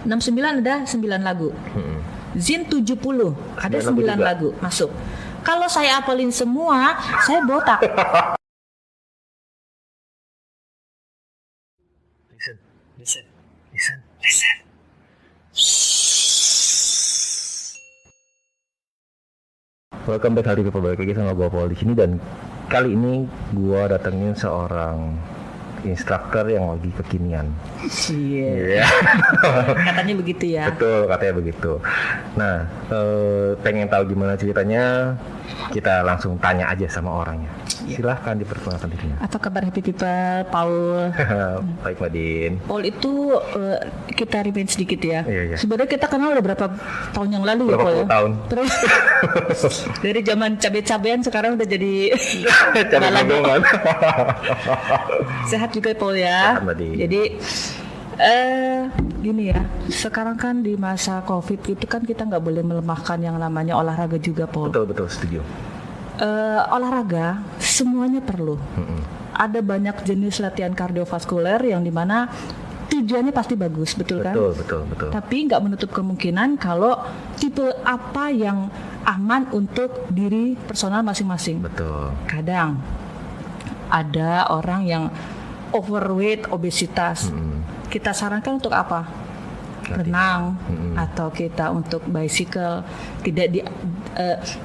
69 ada 9 lagu. Zin 70 ada 9 lagu masuk. Kalau saya apalin semua, saya botak. Listen. Welcome back, Hari People, balik lagi sama gue Paul di sini, dan kali ini gue datengin seorang instruktur yang lagi kekinian. Iya. Katanya begitu ya. Betul, katanya begitu. Nah, pengen tahu gimana ceritanya, kita langsung tanya aja sama orangnya. Silahkan diperkenalkan dirinya. Apa kabar Happy People, Paul? Baik, Mbak Din. Paul itu kita rewind sedikit ya. Iya. Sebenarnya kita kenal udah berapa tahun yang lalu berapa ya, Paul? Berapa tahun? Terus dari zaman cabe-cabean sekarang udah jadi cabe-cabean. Sehat juga Paul ya. Sehat, Mbak Din. Jadi gini ya, sekarang kan di masa COVID itu kan kita nggak boleh melemahkan yang namanya olahraga juga, Paul. Betul, setuju. Olahraga semuanya perlu. Ada banyak jenis latihan kardiovaskuler yang dimana tujuannya pasti bagus, betul kan? Betul. Tapi nggak menutup kemungkinan kalau tipe apa yang aman untuk diri personal masing-masing. Betul. Kadang ada orang yang overweight, obesitas. Kita sarankan untuk apa? Renang atau kita untuk bicycle, tidak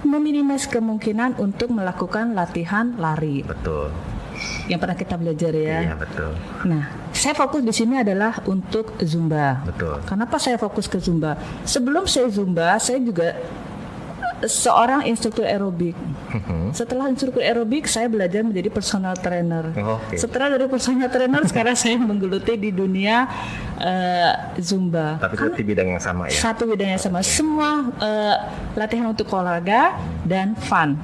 meminimasi kemungkinan untuk melakukan latihan lari. Betul. Yang pernah kita belajar ya. Iya, betul. Nah, saya fokus di sini adalah untuk Zumba. Betul. Kenapa saya fokus ke Zumba? Sebelum saya Zumba, saya juga seorang instruktur aerobik. Setelah instruktur aerobik, saya belajar menjadi personal trainer. Setelah dari personal trainer, sekarang saya menggeluti di dunia Zumba. Tapi itu bidang yang sama ya? Satu bidang yang sama. Semua latihan untuk olahraga dan fun.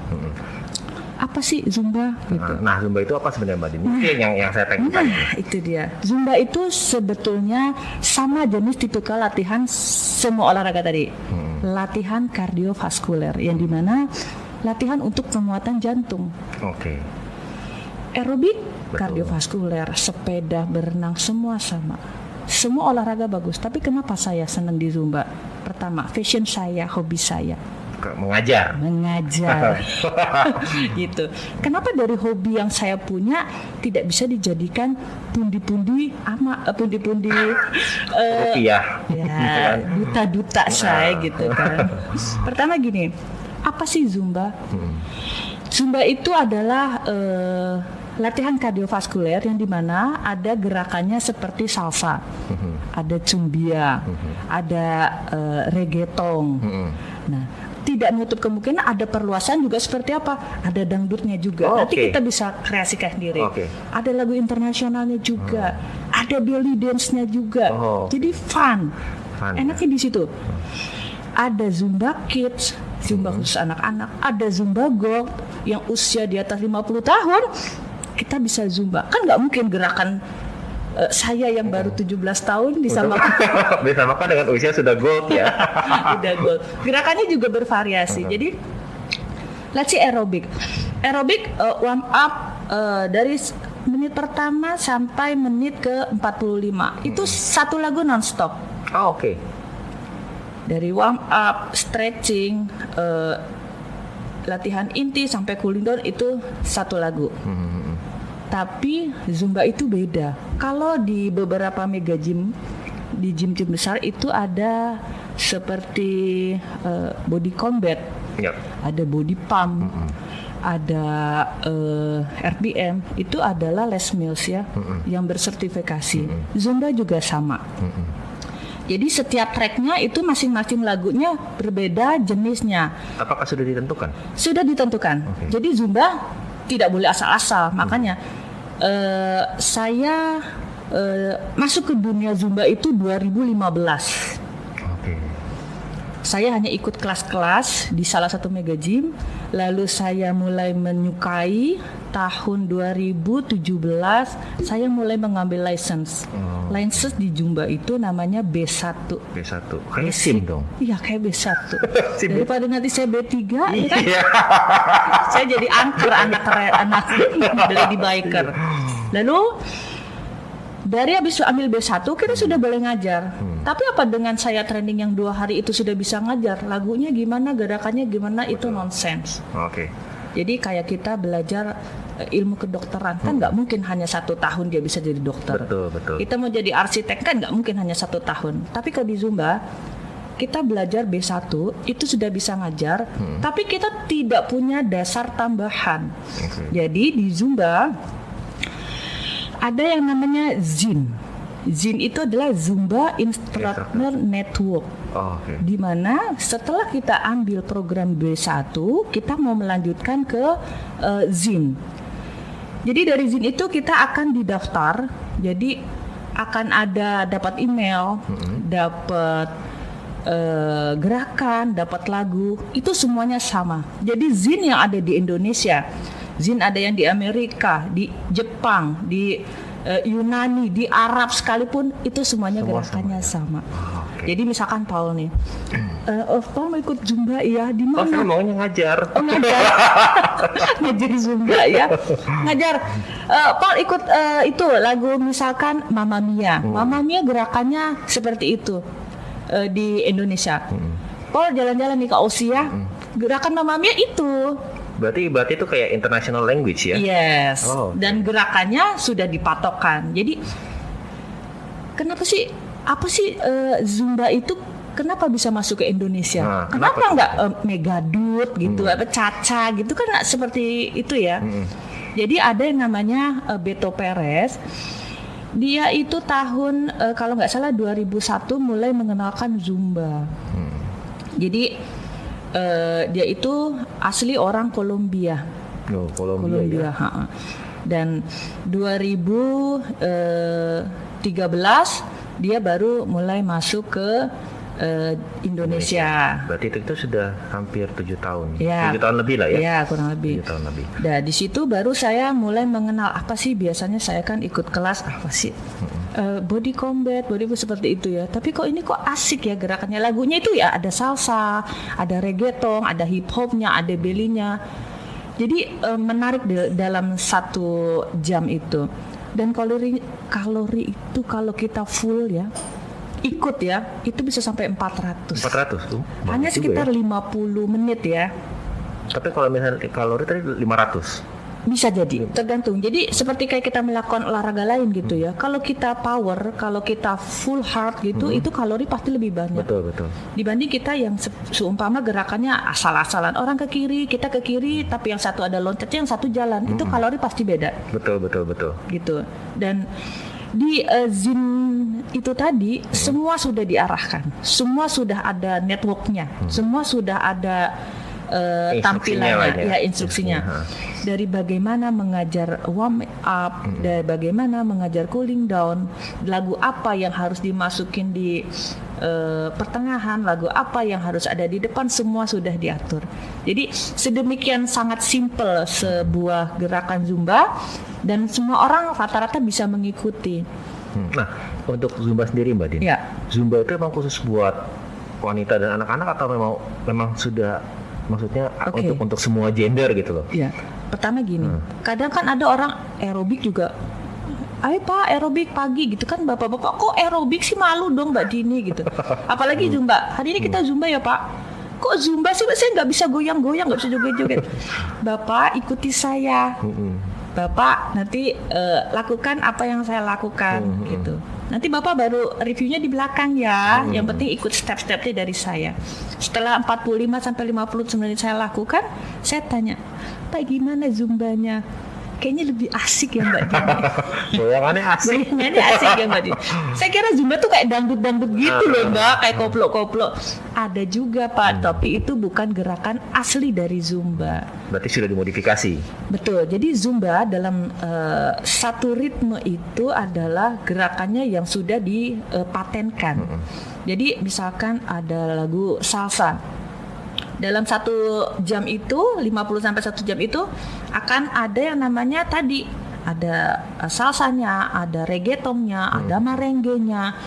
Apa sih Zumba? Gitu. Nah, Zumba itu apa sebenarnya, Mbak Dini? Itu yang saya pengen tanya. Itu dia. Zumba itu sebetulnya sama jenis tipikal latihan semua olahraga tadi. Latihan kardiovaskuler yang dimana latihan untuk penguatan jantung. Oke. Aerobik, kardiovaskuler, sepeda, berenang, semua sama. Semua olahraga bagus. Tapi kenapa saya senang di Zumba? Pertama, passion saya, hobi saya. Mengajar gitu. Kenapa dari hobi yang saya punya tidak bisa dijadikan pundi-pundi rupiah ya, duta-duta saya gitu kan. Pertama gini, apa sih Zumba? Zumba itu adalah latihan kardiovaskuler yang dimana ada gerakannya seperti salsa, ada cumbia, ada reggaeton. Nah, tidak menutup kemungkinan ada perluasan juga seperti apa? Ada dangdutnya juga. Nanti kita bisa kreasikan sendiri. Ada lagu internasionalnya juga. Ada belly dance-nya juga. Jadi fun. Enaknya di situ. Ada Zumba Kids, Zumba khusus anak-anak. Ada Zumba Gold yang usia di atas 50 tahun. Kita bisa Zumba. Kan nggak mungkin gerakan saya yang baru 17 tahun disamakan dengan usia sudah gold ya. Udah gold. Gerakannya juga bervariasi. Jadi let's see aerobik warm up dari menit pertama sampai menit ke 45. Itu satu lagu non-stop. Oke. Dari warm up, stretching, latihan inti sampai cooling down itu satu lagu. Tapi Zumba itu beda. Kalau di beberapa mega gym, di gym-gym besar itu ada seperti body combat, ada body pump, ada RPM. Itu adalah Les Mills ya, yang bersertifikasi. Zumba juga sama. Jadi setiap tracknya itu masing-masing lagunya berbeda jenisnya. Apakah sudah ditentukan? Sudah ditentukan. Jadi Zumba tidak boleh asal-asal. Makanya saya masuk ke dunia Zumba itu 2015. Saya hanya ikut kelas-kelas di salah satu mega gym, lalu saya mulai menyukai. Tahun 2017 saya mulai mengambil license. License di Zumba itu namanya B1. Kayak SIM dong. Iya, kayak B1. Daripada nanti saya B3 ya kan? Saya jadi angker anak lady biker. Lalu Dari habis ambil B1 kita sudah boleh ngajar. Tapi apa dengan saya training yang 2 hari itu sudah bisa ngajar? Lagunya gimana, gerakannya gimana, itu nonsense. Oke. Jadi kayak kita belajar ilmu kedokteran kan nggak mungkin hanya 1 tahun dia bisa jadi dokter. Betul. Kita mau jadi arsitek kan nggak mungkin hanya 1 tahun. Tapi kalau di Zumba kita belajar B1 itu sudah bisa ngajar, tapi kita tidak punya dasar tambahan. Jadi di Zumba ada yang namanya ZIN. ZIN itu adalah Zumba Instructor Network. Di mana setelah kita ambil program B1, kita mau melanjutkan ke ZIN. Jadi dari ZIN itu kita akan didaftar. Jadi akan ada dapat email, dapat gerakan, dapat lagu, itu semuanya sama. Jadi ZIN yang ada di Indonesia, ZIN ada yang di Amerika, di Jepang, di Yunani, di Arab sekalipun, itu semuanya gerakannya sama. Jadi misalkan Paul nih, Paul mau ikut Zumba ya, di mana? Saya maunya ngajar. Ngajar. Ngajar Zumba ya. Ngajar. Paul ikut itu lagu misalkan Mamma Mia. Mamma Mia gerakannya seperti itu di Indonesia. Paul jalan-jalan nih ke Australia, gerakan Mamma Mia itu. Berarti itu kayak international language ya? Yes. Dan gerakannya sudah dipatokkan. Jadi apa sih Zumba itu kenapa bisa masuk ke Indonesia? Kenapa nggak Megadut gitu, apa Caca gitu kan nggak seperti itu ya? Jadi ada yang namanya Beto Perez. Dia itu tahun kalau nggak salah 2001 mulai mengenalkan Zumba. Jadi dia itu asli orang Kolombia. Kolombia. Ya. Dan 2013 dia baru mulai masuk ke Indonesia. Berarti itu sudah hampir 7 tahun. Ya, 7 tahun lebih lah ya? Ya, kurang lebih. 7 tahun lebih. Nah, di situ baru saya mulai mengenal apa sih, biasanya saya kan ikut kelas apa sih? Body combat, seperti itu ya. Tapi kok ini kok asik ya gerakannya. Lagunya itu ya ada salsa, ada reggaeton, ada hip hopnya, ada bellynya. Jadi menarik dalam 1 jam itu. Dan kalori itu kalau kita full ya, ikut ya, itu bisa sampai 400. 400 tuh. Hanya sekitar 50 menit ya. Tapi kalau misalnya kalori tadi 500. Bisa jadi, tergantung. Jadi seperti kayak kita melakukan olahraga lain gitu ya. Kalau kita power, kalau kita full heart gitu, itu kalori pasti lebih banyak. Betul. Dibanding kita yang seumpama gerakannya asal-asalan. Orang ke kiri, kita ke kiri, tapi yang satu ada loncatnya, yang satu jalan. Itu kalori pasti beda. Betul. Gitu. Dan di ZIN itu tadi semua sudah diarahkan. Semua sudah ada networknya. Semua sudah ada tampilannya, ya instruksinya. Dari bagaimana mengajar warm up, dari bagaimana mengajar cooling down, lagu apa yang harus dimasukin di pertengahan, lagu apa yang harus ada di depan, semua sudah diatur. Jadi sedemikian sangat simple sebuah gerakan Zumba dan semua orang rata-rata bisa mengikuti. Nah, untuk Zumba sendiri Mbak Din, Zumba itu memang khusus buat wanita dan anak-anak atau memang sudah maksudnya untuk semua gender gitu loh? Iya. Pertama gini, kadang kan ada orang aerobik juga. Ayo Pak, aerobik pagi gitu kan, bapak-bapak kok aerobik sih, malu dong Mbak Dini gitu. Apalagi Zumba. Hari ini kita Zumba ya Pak. Kok Zumba sih, saya nggak bisa goyang-goyang, nggak bisa joget-joget. Bapak ikuti saya. Bapak nanti lakukan apa yang saya lakukan gitu. Nanti Bapak baru reviewnya di belakang ya. Yang penting ikut step-stepnya dari saya. Setelah 45 sampai 50 menit saya lakukan, saya tanya, Pak gimana Zumbanya? Kayaknya lebih asik ya Mbak Dini. Goyangannya asik. Ya Mbak Dini. Saya kira Zumba tuh kayak dangdut-dangdut gitu loh Mbak, kayak koplo-koplo. Ada juga Pak, tapi itu bukan gerakan asli dari Zumba. Berarti sudah dimodifikasi. Betul. Jadi Zumba dalam satu ritme itu adalah gerakannya yang sudah dipatenkan. Jadi misalkan ada lagu salsa. Dalam 1 jam itu 50 sampai 1 jam itu akan ada yang namanya tadi ada salsanya, ada reggaetonnya, ada merenggenya.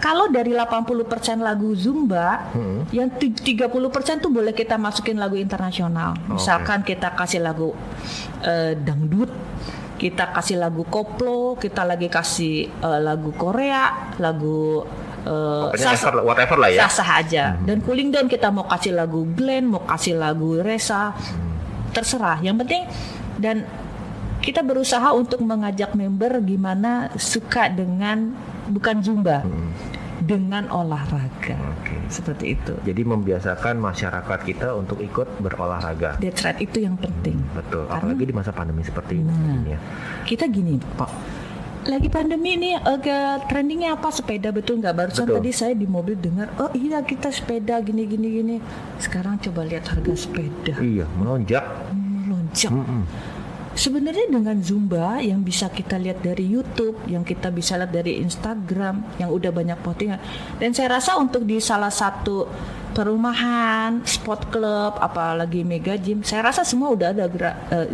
Kalau dari 80% lagu Zumba, yang 30% tuh boleh kita masukin lagu internasional. Misalkan kita kasih lagu dangdut, kita kasih lagu koplo, kita lagi kasih lagu Korea, lagu whatever lah ya. Sah-sah aja. Dan cooling down kita mau kasih lagu Glenn, mau kasih lagu Reza, terserah. Yang penting dan kita berusaha untuk mengajak member gimana suka dengan bukan zumba. Dengan olahraga, seperti itu. Jadi membiasakan masyarakat kita untuk ikut berolahraga. That's right, itu yang penting. Betul. Apalagi di masa pandemi seperti ini ya. Kita gini, Pak. Lagi pandemi ini agak trendingnya apa? Sepeda, betul nggak? Barusan tadi saya di mobil dengar, oh iya kita sepeda gini. Sekarang coba lihat harga sepeda. Iya, melonjak. Sebenarnya dengan Zumba yang bisa kita lihat dari YouTube, yang kita bisa lihat dari Instagram, yang udah banyak postingan. Dan saya rasa untuk di salah satu perumahan, sport club, apalagi mega gym, saya rasa semua udah ada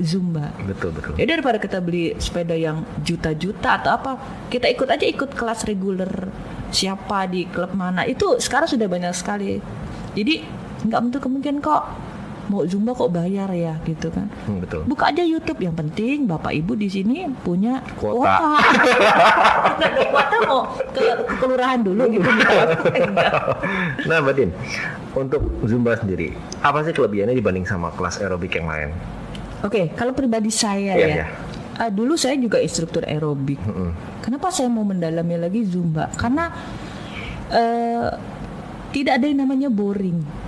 Zumba. Betul. Jadi daripada kita beli sepeda yang juta-juta atau apa, kita ikut kelas reguler siapa di klub mana. Itu sekarang sudah banyak sekali. Jadi nggak menutup kemungkinan kok mau Zumba kok bayar ya gitu kan. Betul. Buka aja YouTube, yang penting Bapak Ibu di sini punya kuota. Nggak ada kuota mau ke kelurahan dulu gitu. Nah Mbak Din, untuk Zumba sendiri, apa sih kelebihannya dibanding sama kelas aerobik yang lain? Oke, kalau pribadi saya dulu saya juga instruktur aerobik. Kenapa saya mau mendalami lagi Zumba? Karena tidak ada yang namanya boring.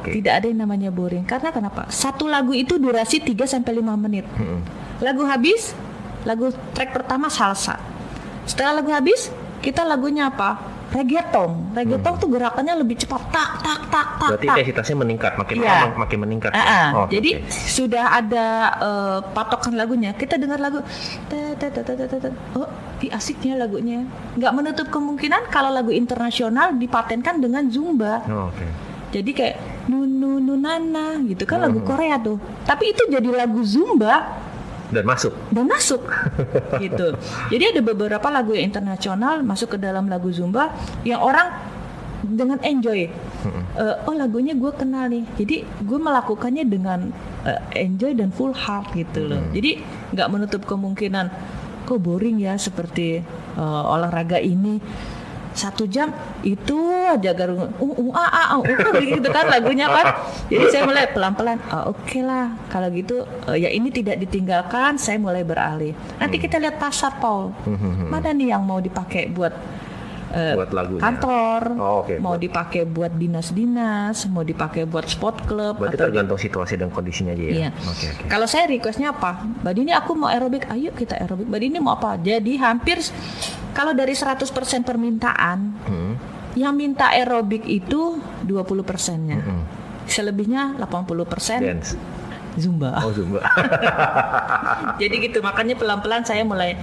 Tidak ada yang namanya boring. Karena kenapa? Satu lagu itu durasi 3-5 menit. Lagu habis, lagu track pertama salsa. Setelah lagu habis, kita lagunya apa? Reggaeton. Reggaeton tuh gerakannya lebih cepat. Tak. Berarti intensitasnya meningkat, makin meningkat. Jadi sudah ada patokan lagunya. Kita dengar lagu, oh, asiknya lagunya. Nggak menutup kemungkinan kalau lagu internasional dipatenkan dengan Zumba. Jadi kayak nunana gitu kan, lagu Korea tuh. Tapi itu jadi lagu Zumba dan masuk gitu. Jadi ada beberapa lagu yang internasional masuk ke dalam lagu Zumba yang orang dengan enjoy. Oh lagunya gue kenal nih. Jadi gue melakukannya dengan enjoy dan full heart gitu loh. Jadi nggak menutup kemungkinan kok boring ya seperti olahraga ini. 1 jam itu aja garung gitu kan lagunya kan. Jadi saya mulai pelan-pelan oke lah kalau gitu ya ini tidak ditinggalkan, saya mulai beralih. Nanti kita lihat pasar, Paul. Mana nih yang mau dipakai buat kantor, mau dipakai buat dinas-dinas, mau dipakai buat sport club. Berarti tergantung situasi dan kondisinya aja ya. Iya. Kalau saya requestnya apa? Mbak Dini aku mau aerobik, ayo kita aerobik. Mbak Dini mau apa? Jadi hampir kalau dari 100% permintaan, yang minta aerobik itu 20%-nya. Selebihnya 80% dance. Zumba. Zumba. Jadi gitu, makanya pelan-pelan saya mulai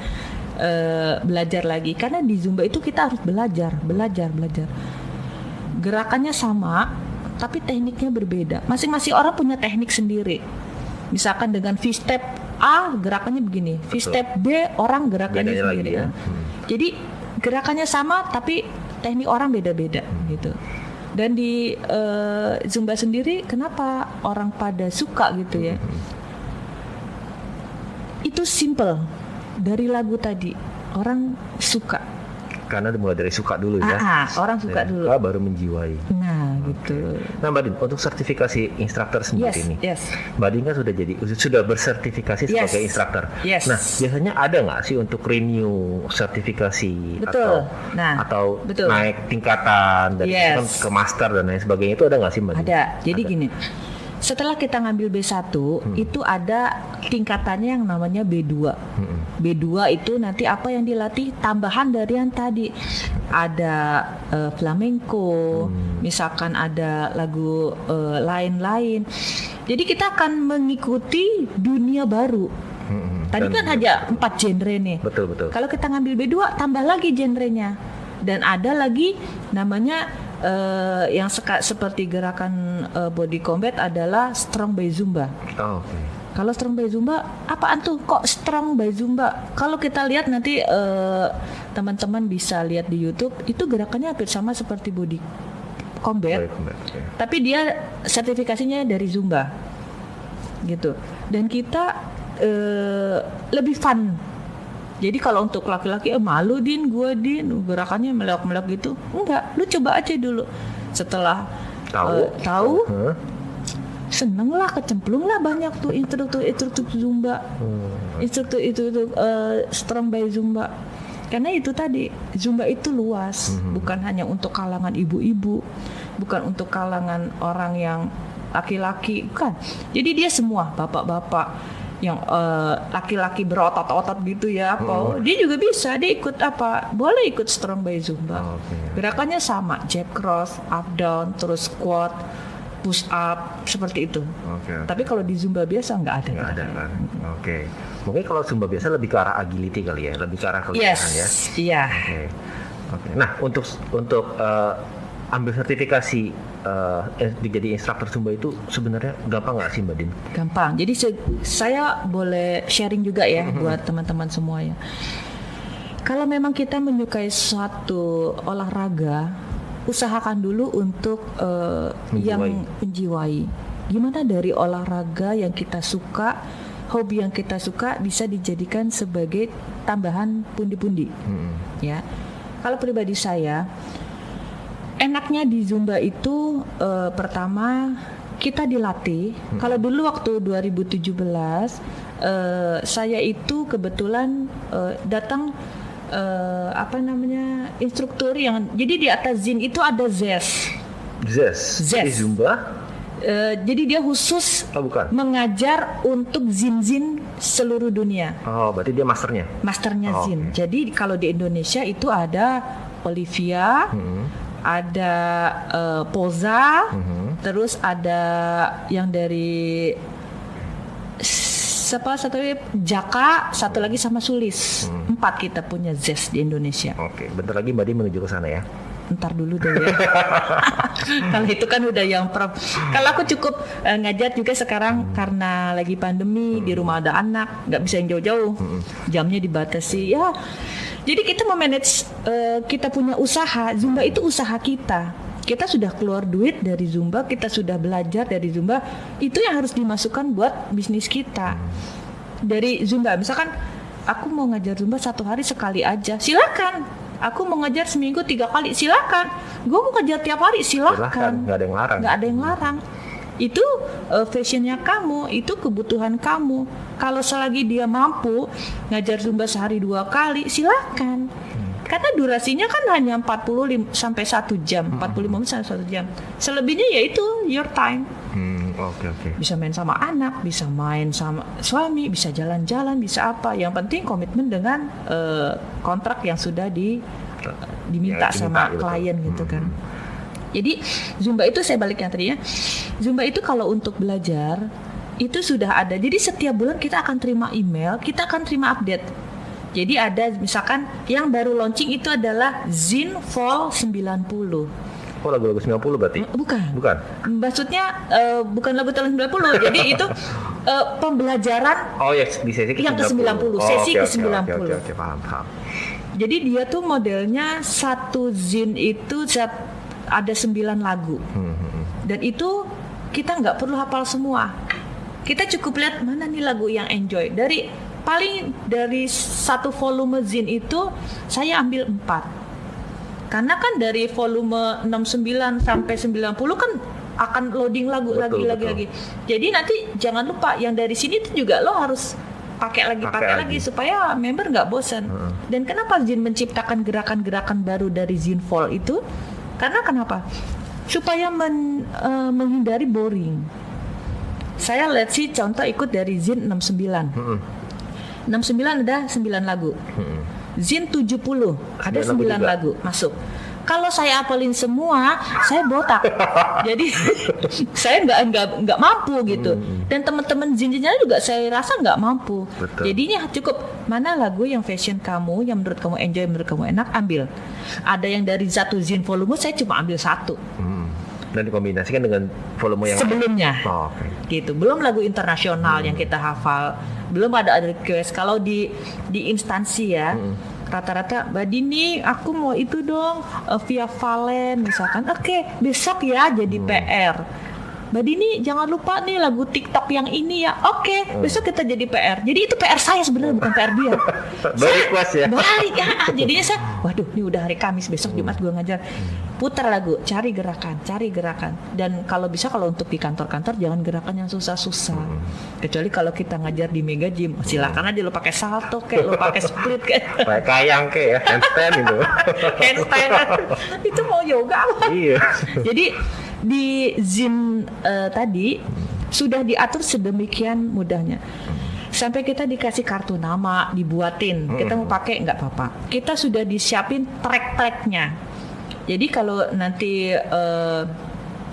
belajar lagi. Karena di Zumba itu kita harus belajar. Gerakannya sama, tapi tekniknya berbeda. Masing-masing orang punya teknik sendiri. Misalkan dengan V-step A gerakannya begini, V-step B orang gerakannya sendiri. Ya. Jadi gerakannya sama, tapi teknik orang beda-beda gitu. Dan di Zumba sendiri, kenapa orang pada suka gitu ya? Itu simple. Dari lagu tadi orang suka. Karena dimulai dari suka dulu ya. Orang suka dulu. Baru menjiwai. Nah, gitu. Nah, Mbak Din, untuk sertifikasi instruktur sendiri ini, Mbak Din kan sudah bersertifikasi sebagai instruktur. Nah, biasanya ada nggak sih untuk renew sertifikasi atau naik tingkatan dari ke master dan lain sebagainya, itu ada nggak sih, Mbak Din? Ada. Jadi gini. Setelah kita ngambil B1, itu ada tingkatannya yang namanya B2. B2 itu nanti apa yang dilatih tambahan dari yang tadi. Ada flamenco, misalkan ada lagu lain-lain. Jadi kita akan mengikuti dunia baru. Tadi kan hanya 4 genre nih. Betul. Kalau kita ngambil B2, tambah lagi genrenya. Dan ada lagi namanya yang seperti gerakan body combat adalah strong by Zumba. Kalau strong by Zumba, apaan tuh kok strong by Zumba? Kalau kita lihat nanti teman-teman bisa lihat di YouTube, itu gerakannya hampir sama seperti body combat. Tapi dia sertifikasinya dari Zumba. Gitu. Dan kita lebih fun. Jadi kalau untuk laki-laki malu gerakannya melek-melek gitu. Enggak, lu coba aja dulu. Setelah tahu seneng lah, kecemplung lah banyak tuh instruktur Zumba. Instruktur itu strong by Zumba. Karena itu tadi, Zumba itu luas, bukan hanya untuk kalangan ibu-ibu, bukan untuk kalangan orang yang laki-laki, bukan. Jadi dia semua, bapak-bapak yang laki-laki berotot-otot gitu ya, dia juga bisa, dia ikut boleh ikut strong by Zumba. Gerakannya sama, jab cross, up down, terus squat, push up, seperti itu. Tapi kalau di Zumba biasa nggak ada kan. Mungkin kalau Zumba biasa lebih ke arah agility kali ya, lebih ke arah kelihayan ya. Iya. Nah, untuk ambil sertifikasi jadi instruktur Zumba itu sebenarnya gampang nggak sih Mbak Din? Gampang. Jadi saya boleh sharing juga ya buat teman-teman semua ya. Kalau memang kita menyukai suatu olahraga, usahakan dulu untuk yang menjiwai. Gimana dari olahraga yang kita suka, hobi yang kita suka bisa dijadikan sebagai tambahan pundi-pundi. Ya. Kalau pribadi saya, enaknya di Zumba itu pertama kita dilatih. Kalau dulu waktu 2017 saya itu kebetulan datang instruktur yang jadi di atas Zin itu ada Zes di Zumba. Jadi dia khusus mengajar untuk Zin seluruh dunia. Berarti dia masternya Zin. Jadi kalau di Indonesia itu ada Olivia, ada Poza, terus ada yang dari Jaka, satu lagi sama Sulis. 4 kita punya Zes di Indonesia. Bentar lagi Mbak Din menuju ke sana ya. Ntar dulu deh ya. Kalau itu kan udah yang kalau aku cukup ngajar juga sekarang karena lagi pandemi, di rumah ada anak, nggak bisa yang jauh-jauh, jamnya dibatasi ya. Jadi kita memanage, kita punya usaha. Zumba itu usaha kita. Kita sudah keluar duit dari Zumba, kita sudah belajar dari Zumba. Itu yang harus dimasukkan buat bisnis kita. Dari Zumba, misalkan aku mau ngajar Zumba 1 hari sekali aja, silakan. Aku mau ngajar seminggu 3 kali, silakan. Gue mau ngajar tiap hari, silakan. Nggak ada yang larang. Nggak ada yang larang. Itu fashionnya kamu, itu kebutuhan kamu. Kalau selagi dia mampu ngajar Zumba sehari 2 kali, silakan. Karena durasinya kan hanya 45 sampai 1 jam, 45 menit sampai 1 jam. Selebihnya yaitu your time. Bisa main sama anak, bisa main sama suami, bisa jalan-jalan, bisa apa. Yang penting komitmen dengan kontrak yang sudah diminta sama klien gitu kan. Jadi Zumba itu saya balik yang tadi ya. Zumba itu kalau untuk belajar itu sudah ada. Jadi setiap bulan kita akan terima email, kita akan terima update. Jadi ada misalkan yang baru launching itu adalah Zin Fall 90. Lagu-lagu 90 berarti? Bukan. Maksudnya bukan lagu tahun 90. Jadi itu pembelajaran di sesi yang ke-90. Sesi ke-90. Oke, paham. Jadi dia tuh modelnya satu Zin itu ada 9 lagu. Dan itu kita nggak perlu hafal semua. Kita cukup lihat mana nih lagu yang enjoy. Dari satu volume Zin itu saya ambil 4. Karena kan dari volume 69 sampai 90 kan akan loading lagu lagi. Jadi nanti jangan lupa yang dari sini tuh juga lo harus pakai lagi supaya member nggak bosan. Dan kenapa Zin menciptakan gerakan-gerakan baru dari Zin Fall itu? Karena kenapa? Supaya menghindari boring. Saya lihat sih contoh ikut dari Zin 69. 69 ada 9 lagu. Zin 70 ada 9 lagu masuk. Kalau saya apalin semua, saya botak. Jadi saya nggak mampu gitu. Dan teman-teman Zin-Zinnya juga saya rasa nggak mampu. Jadinya cukup mana lagu yang fashion kamu, yang menurut kamu enjoy, menurut kamu enak, ambil. Ada yang dari 1 Zin volume saya cuma ambil 1. Dan dikombinasikan dengan volume yang sebelumnya. Gitu. Belum lagu internasional yang kita hafal. Belum ada request. Kalau di instansi ya, rata-rata Mbak Dini aku mau itu dong, Via Valen misalkan. Oke, besok ya jadi PR. Mbak Dini jangan lupa nih lagu TikTok yang ini ya. Oke, besok kita jadi PR. Jadi itu PR saya sebenarnya, bukan PR dia. Request ya. Balik ya. Jadinya saya, waduh, ini udah hari Kamis, besok Jumat gue ngajar. Putar lagu, cari gerakan. Dan kalau bisa, kalau untuk di kantor-kantor jangan gerakan yang susah-susah. Kecuali kalau kita ngajar di Mega Gym, silakan aja lo pakai salto kayak, lo pakai split kayak. Kayak kayang kayak ya, handstand itu. Handstand. Itu mau yoga apa? Iya. Jadi di Zin tadi sudah diatur sedemikian mudahnya. Sampai kita dikasih kartu nama, dibuatin. Kita mau pakai nggak apa-apa. Kita sudah disiapin track-tracknya. Jadi kalau nanti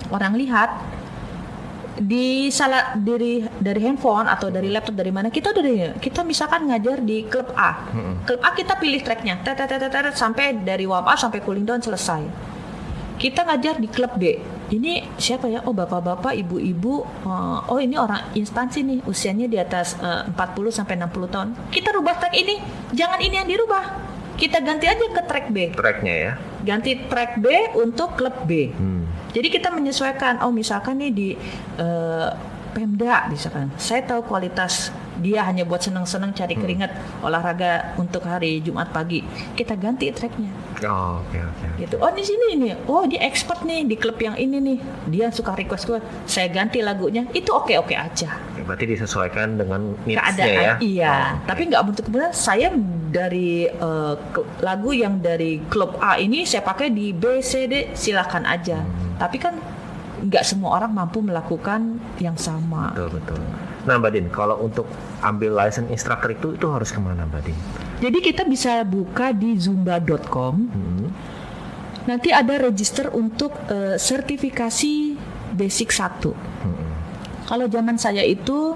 orang lihat dari handphone atau dari laptop dari mana, kita misalkan ngajar di klub A. Klub A kita pilih tracknya, sampai dari warm up sampai cooling down selesai. Kita ngajar di klub B. Ini siapa ya? Oh, bapak-bapak, ibu-ibu. Oh, ini orang instansi nih, usianya di atas 40 sampai 60 tahun. Kita rubah track ini. Jangan ini yang dirubah. Kita ganti aja ke track B. Tracknya ya. Ganti track B untuk klub B. Jadi kita menyesuaikan. Oh, misalkan nih di Pemda, misalkan. Saya tahu kualitas dia hanya buat seneng-seneng cari keringat olahraga untuk hari Jumat pagi. Kita ganti tracknya. Oh, oke. Gitu. Oh, di sini nih. Oh, dia expert nih di klub yang ini nih. Dia suka request gue. Saya ganti lagunya. Itu oke aja. Berarti disesuaikan dengan needs-nya keadaan, ya. Iya. Tapi nggak untuk kemudian saya dari lagu yang dari klub A ini saya pakai di B, C, D, silakan aja. Tapi kan nggak semua orang mampu melakukan yang sama. Betul. Nah, Mbak Din, kalau untuk ambil license instructor itu harus kemana, Mbak Din? Jadi kita bisa buka di zumba.com. Nanti ada register untuk sertifikasi basic 1. Kalau zaman saya itu,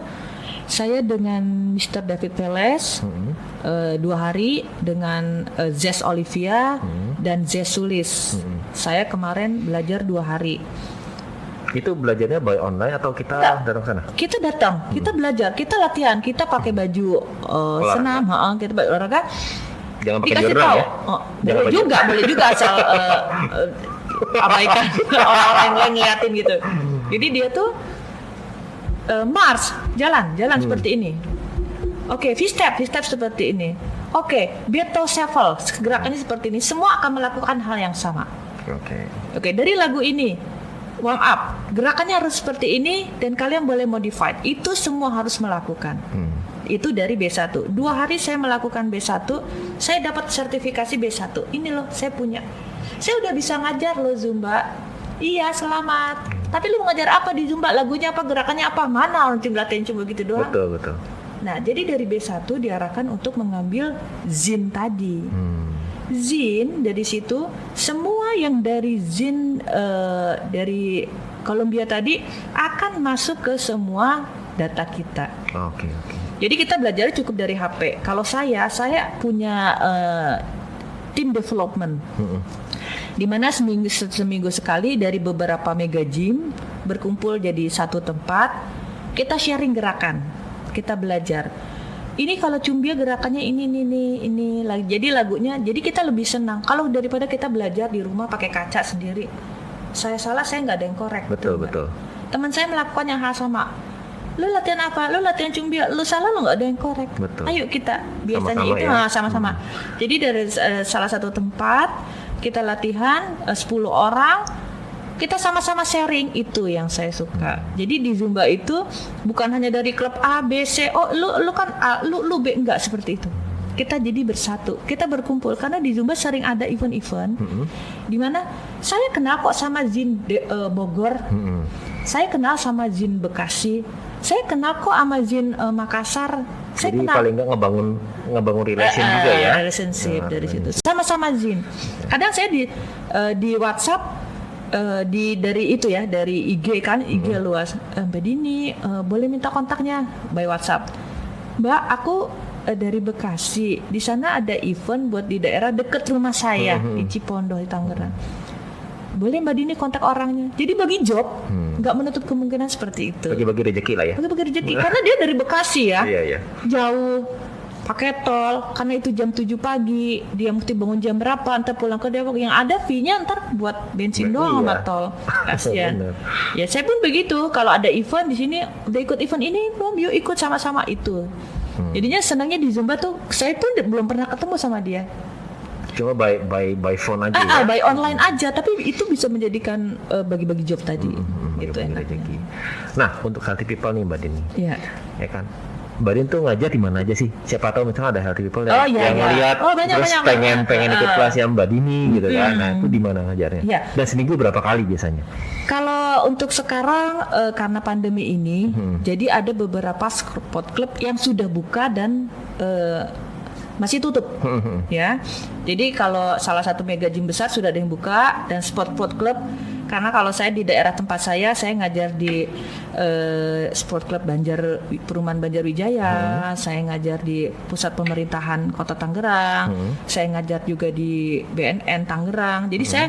saya dengan Mr. David Peles 2 hari, dengan Zes Olivia dan Zes Sulis. Saya kemarin belajar 2 hari. Itu belajarnya by online atau kita datang sana? Kita datang, kita belajar, kita latihan, kita pakai baju senam, kita pakai olahraga. Jangan pakai jordang ya? Boleh juga asal abaikan orang-orang yang lain ngeliatin gitu. Jadi dia tuh march, jalan seperti ini. Oke, V-step seperti ini. Oke, Beto Shuffle, gerakannya seperti ini. Semua akan melakukan hal yang sama. Oke, dari lagu ini warm up, gerakannya harus seperti ini dan kalian boleh modified. Itu semua harus melakukan. Itu dari B1. 2 hari saya melakukan B1, saya dapat sertifikasi B1. Ini loh, saya punya. Saya udah bisa ngajar loh Zumba. Iya, selamat. Tapi lu mau ngajar apa di Zumba? Lagunya apa? Gerakannya apa? Mana orang tim latihan cuma gitu doang? Betul. Nah, jadi dari B1 diarahkan untuk mengambil Zin tadi. Zin, dari situ semua yang dari Zin dari Columbia tadi akan masuk ke semua data kita. Oke. Jadi kita belajar cukup dari HP. Kalau saya punya tim development. Di mana seminggu sekali dari beberapa mega gym berkumpul jadi satu tempat, kita sharing gerakan, kita belajar. Ini kalau cumbia gerakannya ini lagi. Jadi lagunya, jadi kita lebih senang. Kalau daripada kita belajar di rumah pakai kaca sendiri, saya salah, saya nggak ada yang korek. Betul. Teman saya melakukan yang hal sama. Lu latihan apa? Lu latihan cumbia. Lu salah, lu nggak ada yang korek. Betul. Ayo kita biasanya sama-sama itu ya? Sama-sama. Jadi dari salah satu tempat kita latihan 10 orang. Kita sama-sama sharing, itu yang saya suka. Jadi di Zumba itu bukan hanya dari klub A, B, C. Oh, lu kan A, lu B, enggak seperti itu. Kita jadi bersatu, kita berkumpul karena di Zumba sering ada event-event di mana saya kenal kok sama Zin Bogor. Saya kenal sama Zin Bekasi. Saya kenal kok sama Zin Makassar. Saya jadi kenal. paling enggak ngebangun relation juga ya. Relationship dari situ. Sama-sama Zin. Kadang saya di WhatsApp dari itu ya, dari IG kan, IG luas. Mbak Dini boleh minta kontaknya by WhatsApp. Mbak, aku dari Bekasi. Di sana ada event buat di daerah dekat rumah saya di Cipondoh di Tangerang. Boleh Mbak Dini kontak orangnya. Jadi bagi job, nggak menutup kemungkinan seperti itu. Bagi-bagi rezeki lah ya. Bagi-bagi rezeki karena dia dari Bekasi ya. Iya. Jauh. pakai tol, karena itu jam 7 pagi, dia mesti bangun jam berapa, ntar pulang ke Depok, yang ada fee-nya ntar buat bensin doang sama tol. Kasian. Ya saya pun begitu, kalau ada event di sini, udah ikut event ini belum, yuk ikut sama-sama itu. Jadinya senangnya di Zumba tuh, saya pun belum pernah ketemu sama dia. Cuma by phone aja ya? By online aja, tapi itu bisa menjadikan bagi-bagi job tadi. Gitu enaknya. Nah, untuk healthy people nih Mbak Dini. Iya. Ya kan? Mbak Din tuh ngajar di mana aja sih? Siapa tahu misalnya ada healthy people yang ngeliat terus pengen ikut kelas yang Mbak Dini gitu kan. Nah, itu di mana ngajarnya? Ya. Dan seminggu berapa kali biasanya? Kalau untuk sekarang karena pandemi ini, jadi ada beberapa sport club yang sudah buka dan masih tutup ya. Jadi kalau salah satu mega gym besar sudah ada yang buka, dan sport club, karena kalau saya di daerah tempat saya ngajar di sport club Perumahan Banjarwijaya, saya ngajar di pusat pemerintahan Kota Tangerang, saya ngajar juga di BNN Tangerang. Jadi saya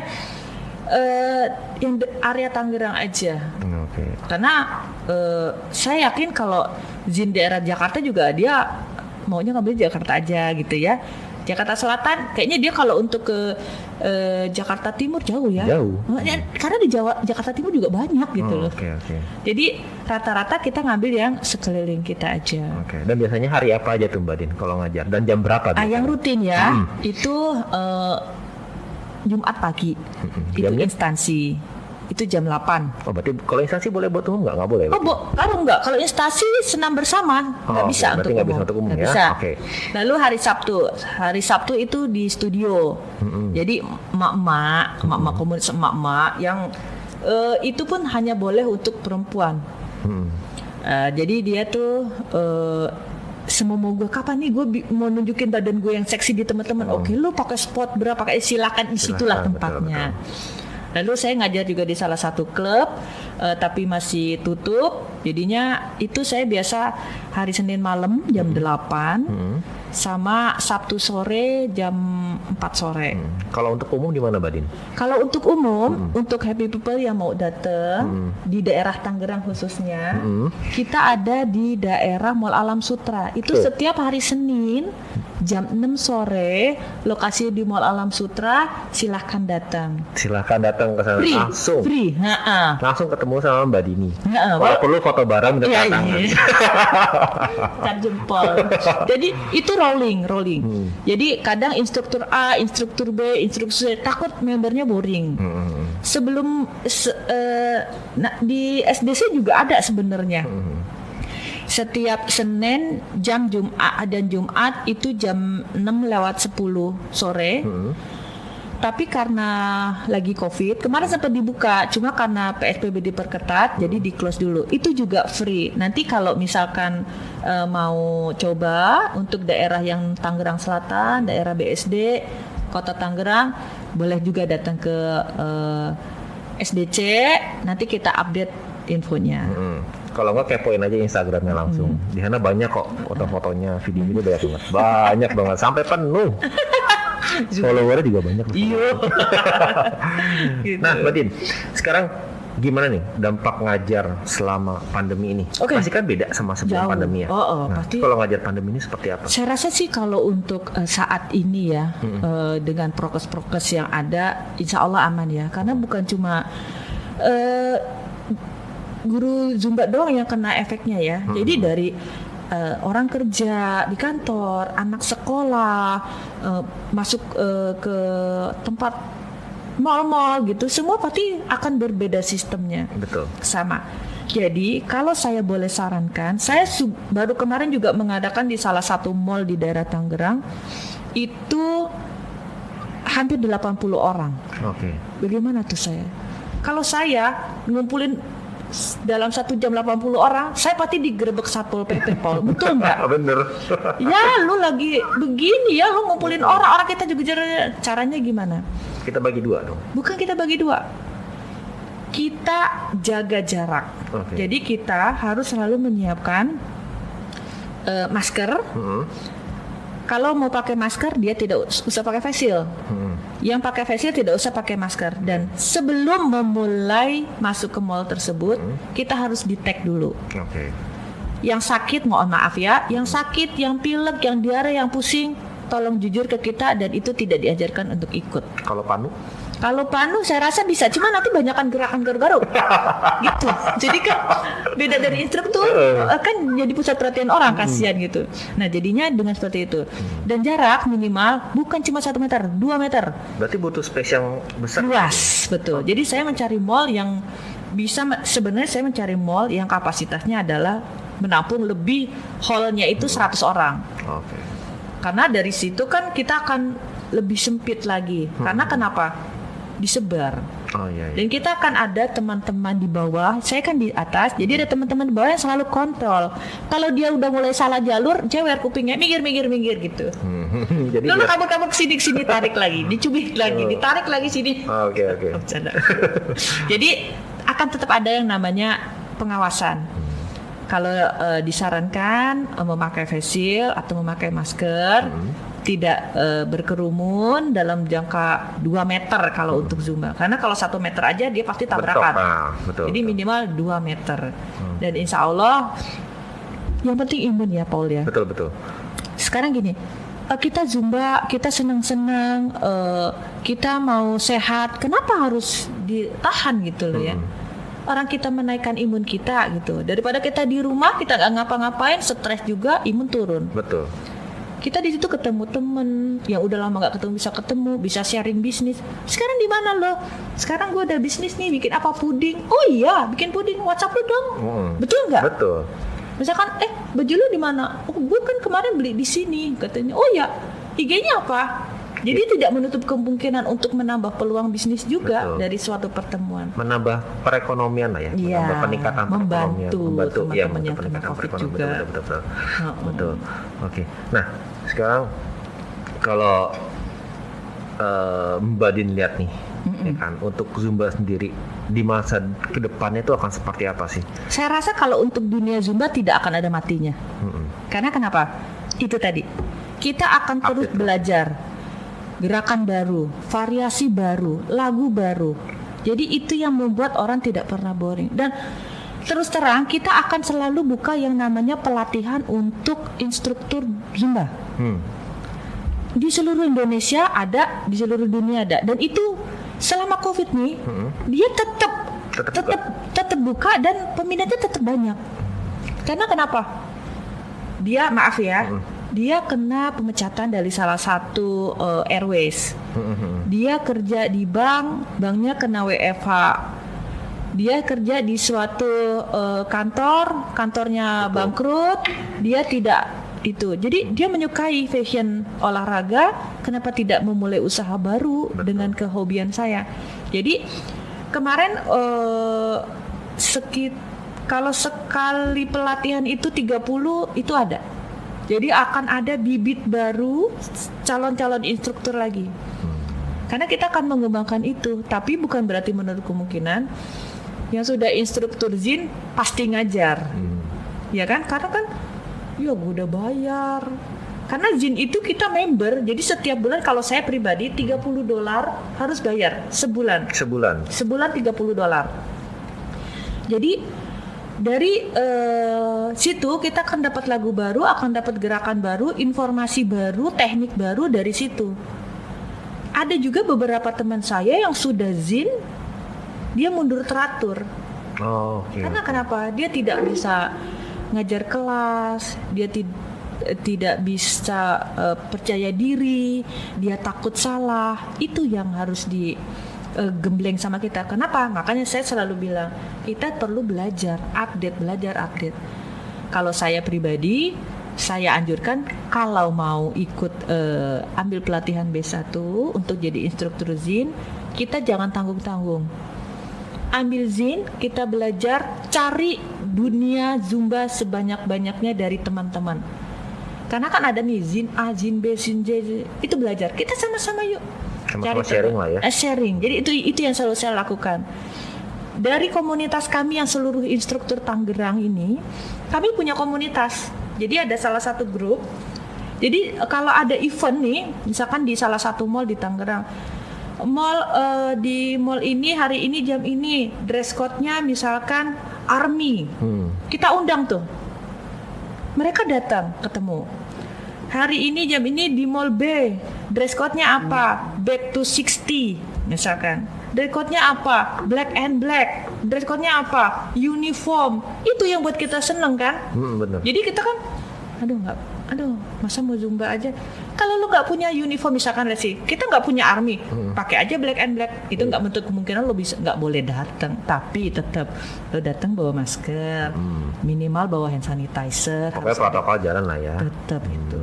yang area Tangerang aja. Karena saya yakin kalau Zin daerah Jakarta juga dia maunya ngambil Jakarta aja gitu ya. Jakarta Selatan kayaknya dia kalau untuk ke Jakarta Timur jauh ya. Karena di Jakarta Timur juga banyak gitu loh. Jadi rata-rata kita ngambil yang sekeliling kita aja. Dan biasanya hari apa aja tuh Mbak Din kalau ngajar, dan jam berapa? Yang rutin ya, itu Jumat pagi. Itu instansi. Itu jam 8. Oh, berarti kalau instansi boleh buat umum nggak? Nggak boleh? Kalau nggak. Kalau instansi senam bersama nggak bisa untuk umum. Nggak bisa. Lalu hari Sabtu itu di studio. Jadi emak-emak komunitas emak-emak yang itu pun hanya boleh untuk perempuan. Jadi dia tuh semua mau gue kapan nih gue mau nunjukin badan gue yang seksi di teman-teman. Oke, lu pakai spot berapa, pakai silakan, disitulah tempatnya. Betul. Lalu saya ngajar juga di salah satu klub, tapi masih tutup. Jadinya itu saya biasa hari Senin malam jam 8, sama Sabtu sore jam 4 sore. Kalau untuk umum di mana, Badin? Kalau untuk umum, untuk happy people yang mau datang di daerah Tangerang khususnya, kita ada di daerah Mall Alam Sutra. Itu setiap hari Senin jam 6 sore, lokasi di Mall Alam Sutra, silahkan datang. Silahkan datang ke sana langsung. Free. Langsung ketemu sama Mbak Dini. Kalau perlu foto bareng minta tangan. Tar jempol. Jadi itu rolling. Jadi kadang instruktur A, instruktur B, instruktur C takut membernya boring. Sebelum di SDC juga ada sebenarnya. Setiap Senin jam Jumat dan Jumat itu jam 6:10 sore. Tapi karena lagi COVID, kemarin sempat dibuka, cuma karena PSBB diperketat, jadi di close dulu. Itu juga free. Nanti kalau misalkan mau coba untuk daerah yang Tangerang Selatan, daerah BSD, Kota Tangerang, boleh juga datang ke SDC. Nanti kita update infonya. Kalau nggak kepoin aja Instagramnya langsung. Di sana banyak kok foto-fotonya, video-video banyak banget, sampai penuh. Followernya juga banyak. Iya. Nah, Mbak Din, sekarang gimana nih dampak ngajar selama pandemi ini? Pasti kan beda sama sebelum pandemi ya. Pasti. Kalau ngajar pandemi ini seperti apa? Saya rasa sih kalau untuk saat ini ya, dengan prokes-prokes yang ada, insya Allah aman ya. Karena bukan cuma guru Zumba doang yang kena efeknya ya. Jadi dari orang kerja di kantor, anak sekolah, masuk ke tempat mal-mal gitu, semua pasti akan berbeda sistemnya. Betul. Sama. Jadi kalau saya boleh sarankan, saya baru kemarin juga mengadakan di salah satu mall di daerah Tangerang, itu hampir 80 orang. Bagaimana tuh saya? Kalau saya ngumpulin dalam 1 jam 80 orang, saya pasti digerebek Satpol PP, Paul. Betul nggak? Bener. Ya, lu lagi begini ya, lu ngumpulin orang kita juga caranya gimana? Kita bagi 2 dong. Bukan kita bagi 2. Kita jaga jarak. Jadi kita harus selalu menyiapkan masker. Kalau mau pakai masker, dia tidak usah pakai face shield. Yang pakai face shield tidak usah pakai masker. Dan sebelum memulai masuk ke mall tersebut, kita harus di-tag dulu. Yang sakit, mohon maaf ya, yang sakit, yang pilek, yang diare, yang pusing, tolong jujur ke kita dan itu tidak diajarkan untuk ikut. Kalau panu? Kalau panu saya rasa bisa, cuma nanti banyakkan gerakan garuk-garuk gitu. Jadi kan beda dari instruktur, kan jadi pusat perhatian orang, kasihan gitu. Nah jadinya dengan seperti itu. Dan jarak minimal bukan cuma 1 meter, 2 meter. Berarti butuh space yang besar. Luas, betul. Jadi saya mencari mall yang bisa, sebenarnya saya mencari mall yang kapasitasnya adalah menampung lebih, hallnya itu 100 orang. Okay. Karena dari situ kan kita akan lebih sempit lagi. Karena kenapa? Disebar. Oh iya. Dan kita akan ada teman-teman di bawah, saya kan di atas, jadi ada teman-teman di bawah yang selalu kontrol. Kalau dia udah mulai salah jalur, jewer kupingnya, minggir gitu. Jadi lalu kabur sini tarik lagi, dicubit lagi, ditarik lagi sini. Oke. Jadi akan tetap ada yang namanya pengawasan. Kalau disarankan memakai face shield atau memakai masker, tidak berkerumun dalam jangka 2 meter kalau untuk Zumba. Karena kalau 1 meter aja dia pasti tabrakan. Betul. Jadi minimal 2 meter. Dan insya Allah yang penting imun ya Paul ya. Betul. Sekarang gini, kita Zumba, kita senang-senang, kita mau sehat. Kenapa harus ditahan gitu loh ya? Orang kita menaikkan imun kita gitu. Daripada kita di rumah kita nggak ngapa-ngapain, stres juga, imun turun. Betul. Kita di situ ketemu temen yang udah lama nggak ketemu, bisa sharing bisnis. Sekarang di mana lo? Sekarang gue ada bisnis nih, bikin apa, puding. Oh iya, bikin puding. WhatsApp lo dong. Betul nggak? Betul. Misalkan, baju lo di mana? Oh, gue kan kemarin beli di sini, katanya. Oh ya, IG-nya apa? Jadi tidak menutup kemungkinan untuk menambah peluang bisnis juga dari suatu pertemuan. Menambah perekonomian lah ya, menambah peningkatan perekonomian. Membantu teman-teman yang kena COVID juga. Betul. Oke. Nah, sekarang kalau Mbak Din lihat nih, ya kan, untuk Zumba sendiri di masa kedepannya itu akan seperti apa sih? Saya rasa kalau untuk dunia Zumba tidak akan ada matinya. Karena kenapa? Itu tadi, kita akan terus belajar. Gerakan baru, variasi baru, lagu baru. Jadi itu yang membuat orang tidak pernah boring. Dan terus terang kita akan selalu buka yang namanya pelatihan untuk instruktur Zumba. Di seluruh Indonesia ada, di seluruh dunia ada. Dan itu selama COVID nih, dia tetap buka dan peminatnya tetap banyak. Karena kenapa? Dia maaf ya. Dia kena pemecatan dari salah satu airways. Dia kerja di bank, banknya kena WFH. Dia kerja di suatu kantornya bangkrut. Dia tidak itu. Jadi dia menyukai fashion olahraga. Kenapa tidak memulai usaha baru dengan kehobian saya? Jadi kemarin kalau sekali pelatihan itu 30 itu ada. Jadi akan ada bibit baru calon-calon instruktur lagi. Karena kita akan mengembangkan itu, tapi bukan berarti menutup kemungkinan yang sudah instruktur ZIN pasti ngajar. Ya kan? Karena kan ya gue udah bayar. Karena ZIN itu kita member, jadi setiap bulan kalau saya pribadi $30 harus bayar sebulan. Sebulan $30. Jadi dari situ kita akan dapat lagu baru, akan dapat gerakan baru, informasi baru, teknik baru dari situ. Ada juga beberapa teman saya yang sudah ZIN, dia mundur teratur. Karena kenapa? Dia tidak bisa ngajar kelas, dia tidak bisa percaya diri, dia takut salah. Itu yang harus gembleng sama kita. Kenapa? Makanya saya selalu bilang kita perlu belajar update. Kalau saya pribadi, saya anjurkan kalau mau ikut ambil pelatihan B1 untuk jadi instruktur ZIN, kita jangan tanggung-tanggung. Ambil ZIN, kita belajar, cari dunia Zumba sebanyak-banyaknya dari teman-teman. Karena kan ada nih ZIN A, ZIN B, ZIN J, itu belajar. Kita sama-sama yuk. Sama-sama sharing lah ya. Sharing. Jadi itu yang selalu saya lakukan. Dari komunitas kami yang seluruh instruktur Tangerang ini, kami punya komunitas. Jadi ada salah satu grup. Jadi kalau ada event nih, misalkan di salah satu mall di Tangerang, di mall ini hari ini jam ini dress code-nya misalkan army, kita undang tuh Mereka datang ketemu. Hari ini jam ini di Mall B. Dress code-nya apa? Back to 60 misalkan. Dress code-nya apa? Black and black. Dress code-nya apa? Uniform. Itu yang buat kita seneng kan? Bener. Jadi kita kan, masa mau Zumba aja? Kalau lu nggak punya uniform misalkan, kita nggak punya army, pakai aja black and black. Itu nggak bentuk kemungkinan lo bisa nggak boleh datang. Tapi tetap lo datang bawa masker, minimal bawa hand sanitizer. Pokoknya protokol jalan lah ya. Tetap itu.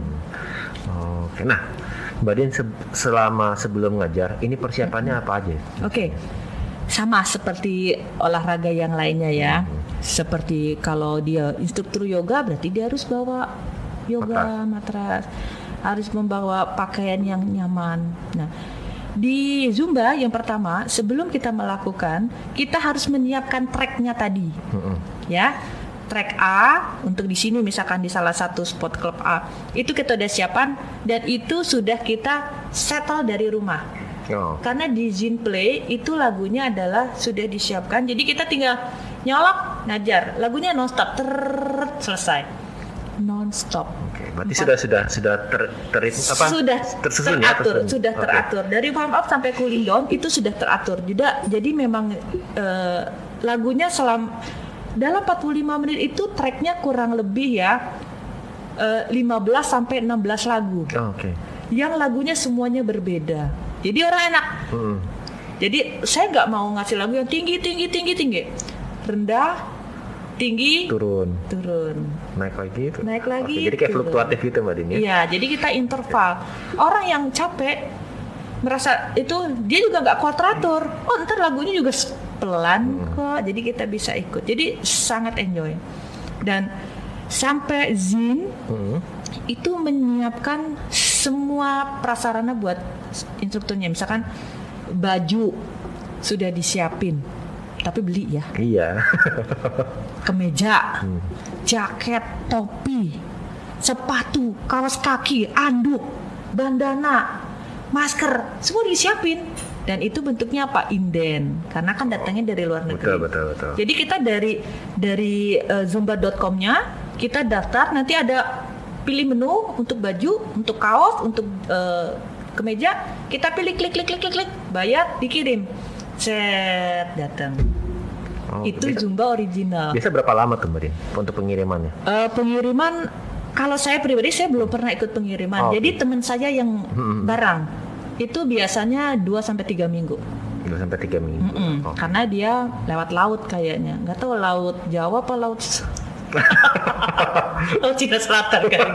Oke, nah Mbak Dian selama sebelum ngajar, ini persiapannya apa aja? Oke. Sama seperti olahraga yang lainnya ya. Seperti kalau dia instruktur yoga, berarti dia harus bawa yoga matras, harus membawa pakaian yang nyaman. Nah, di Zumba yang pertama, sebelum kita melakukan, kita harus menyiapkan tracknya tadi. Ya. Track A untuk di sini misalkan di salah satu spot klub A, itu kita udah siapkan dan itu sudah kita settle dari rumah. Karena di Zin Play itu lagunya adalah sudah disiapkan, jadi kita tinggal nyolok ngajar, lagunya non-stop, selesai, non-stop. Oke, berarti sudah tersusun teratur, ya, sudah teratur. Dari warm up sampai cooling down itu sudah teratur. Jadi memang lagunya dalam 45 menit itu tracknya kurang lebih ya 15 sampai 16 lagu. Yang lagunya semuanya berbeda. Jadi orang enak. Jadi saya nggak mau ngasih lagu yang tinggi, rendah, tinggi, turun, naik lagi. Jadi kayak fluktuatif gitu Mbak Din ya? Iya, jadi kita interval. Orang yang capek merasa itu dia juga nggak kuat teratur. Ntar lagunya juga pelan kok, jadi kita bisa ikut. Jadi sangat enjoy. Dan sampai Zin itu menyiapkan semua prasarana buat instrukturnya. Misalkan baju sudah disiapin, tapi beli ya. Iya. Kemeja, jaket, topi, sepatu, kaos kaki, anduk, bandana, masker, semua disiapin. Dan itu bentuknya apa? Inden. Karena kan datangnya dari luar negeri. Betul. Jadi kita dari zumba.com-nya kita daftar, nanti ada pilih menu untuk baju, untuk kaos, untuk kemeja, kita pilih klik, bayar, dikirim. Set, datang. Itu Zumba original. Biasa berapa lama tuh Mbak Din untuk pengirimannya? Pengiriman kalau saya pribadi saya belum pernah ikut pengiriman. Jadi teman saya yang barang itu biasanya 2-3 minggu. 2-3 minggu. Karena dia lewat laut kayaknya. Nggak tahu laut Jawa apa laut laut Cina Selatan kan.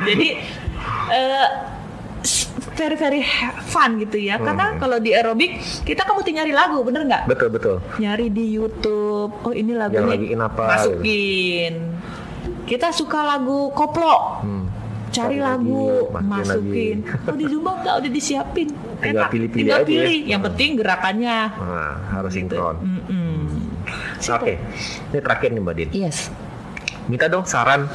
Jadi very very fun gitu ya. Karena kalau di aerobik kita mesti nyari lagu, bener nggak? Betul. Nyari di YouTube. Oh ini lagunya. Masukin. Kita suka lagu koplo. Cari lagu, masukin. Oh di Zumba udah disiapin. Tinggal pilih aja. Yang penting gerakannya. Harus sinkron. Oke. Ini terakhir nih Mbak Din. Yes. Minta dong saran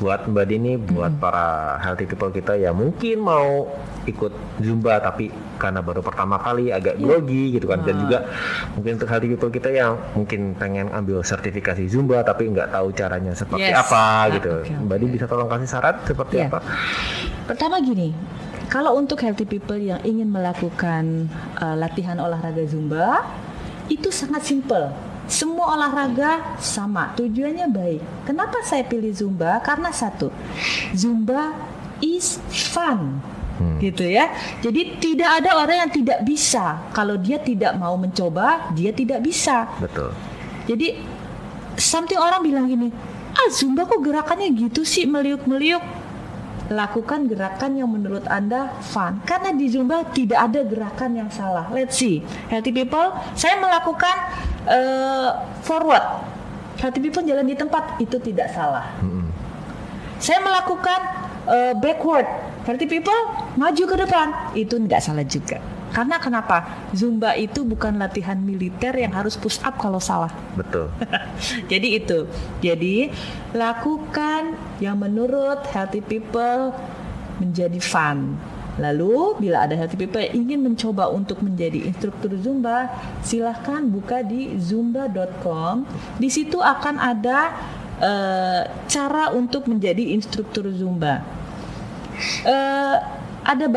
buat Mbak Din nih, buat para healthy people kita yang mungkin mau ikut Zumba tapi karena baru pertama kali agak grogi gitu kan. Dan juga mungkin untuk healthy people kita yang mungkin pengen ambil sertifikasi Zumba tapi nggak tahu caranya seperti apa gitu. Mbak Din bisa tolong kasih saran seperti apa? Pertama gini, kalau untuk healthy people yang ingin melakukan latihan olahraga Zumba, itu sangat simple. Semua olahraga sama, tujuannya baik. Kenapa saya pilih Zumba? Karena satu, Zumba is fun. Gitu ya. Jadi tidak ada orang yang tidak bisa. Kalau dia tidak mau mencoba, dia tidak bisa. Betul. Jadi something orang bilang gini, Zumba kok gerakannya gitu sih, meliuk-meliuk. Lakukan gerakan yang menurut Anda fun. Karena di Zumba tidak ada gerakan yang salah. Let's see, healthy people, saya melakukan forward. Healthy people jalan di tempat, itu tidak salah. Saya melakukan backward. Healthy people maju ke depan, itu nggak salah juga. Karena kenapa? Zumba itu bukan latihan militer yang harus push up kalau salah. Betul. Jadi itu. Jadi lakukan yang menurut healthy people menjadi fun. Lalu bila ada healthy people yang ingin mencoba untuk menjadi instruktur Zumba, silahkan buka di zumba.com. Di situ akan ada cara untuk menjadi instruktur Zumba. Ada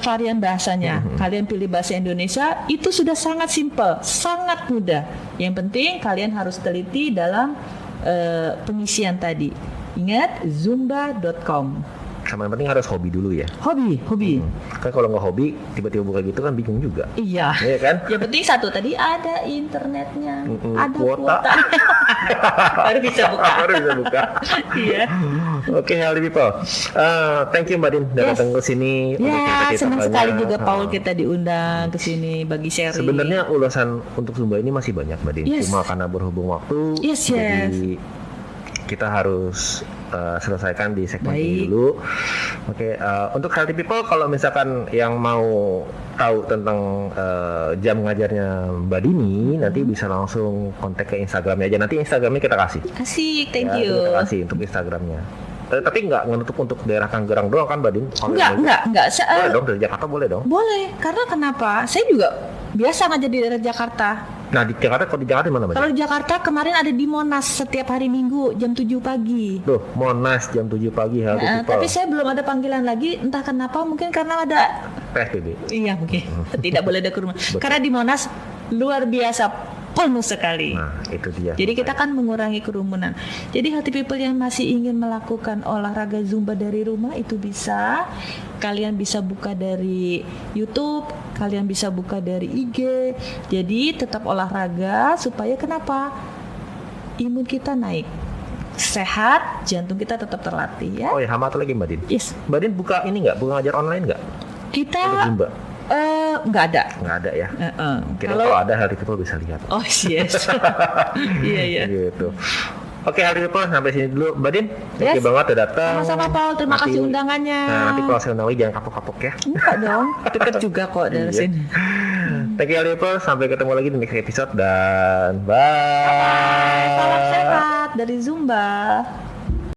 varian bahasanya. Kalian pilih bahasa Indonesia, itu sudah sangat simpel, sangat mudah. Yang penting kalian harus teliti dalam pengisian tadi. Ingat, zumba.com. Sama yang penting harus hobi dulu ya. Hobi. Kan kalau nggak hobi, tiba-tiba buka gitu kan bingung juga. Iya. Iya kan? Yang penting satu tadi ada internetnya, ada kuota. Baru bisa buka. Iya. Oke, healthy people. Thank you Mbak Din udah datang ke sini. Ya, senang sekali juga Paul kita diundang ke sini bagi sharing. Sebenarnya ulasan untuk Zumba ini masih banyak Mbak Din. Cuma karena berhubung waktu, jadi kita harus selesaikan di segmen ini dulu. Oke, untuk healthy people, kalau misalkan yang mau tahu tentang jam ngajarnya Mbak Dini, nanti bisa langsung kontak ke Instagramnya aja. Nanti Instagramnya kita kasih. Asik, thank you. Kita kasih untuk Instagramnya. Tapi nggak menutup untuk daerah Tangerang doang kan Mbak Din? Enggak. Boleh dong, dari Jakarta boleh dong? Boleh, karena kenapa? Saya juga biasa ngajar di daerah Jakarta. Nah di Jakarta, kalau di Jakarta mana Mbak? Kalau di Jakarta kemarin ada di Monas setiap hari Minggu jam 7 pagi. Loh, Monas jam 7 pagi hari itu. Tapi saya belum ada panggilan lagi, entah kenapa, mungkin karena ada PSBB. Iya mungkin, tidak boleh ada kerumunan. Karena di Monas luar biasa penuh sekali. Nah, itu dia. Jadi kita kan mengurangi kerumunan. Jadi healthy people yang masih ingin melakukan olahraga Zumba dari rumah itu bisa. Kalian bisa buka dari YouTube, kalian bisa buka dari IG. Jadi tetap olahraga supaya kenapa? Imun kita naik. Sehat, jantung kita tetap terlatih ya. Oh ya, sama lagi Mbak Din. Yes. Mbak Din buka ini nggak? Buka ngajar online nggak? Kita Zumba. Nggak ada. Nggak ada ya. Kalau ada healthy people bisa lihat. Oh yes. Iya. Gitu. Oke, healthy people sampai sini dulu. Mbak Din, thank you banget udah datang. Sama-sama Paul, terima kasih undangannya. Nah, nanti kalau saya undang lagi jangan kapok-kapok ya. Enggak dong, deket juga kok dari sini. Thank you healthy people, sampai ketemu lagi di next episode dan bye. Salam sehat dari Zumba.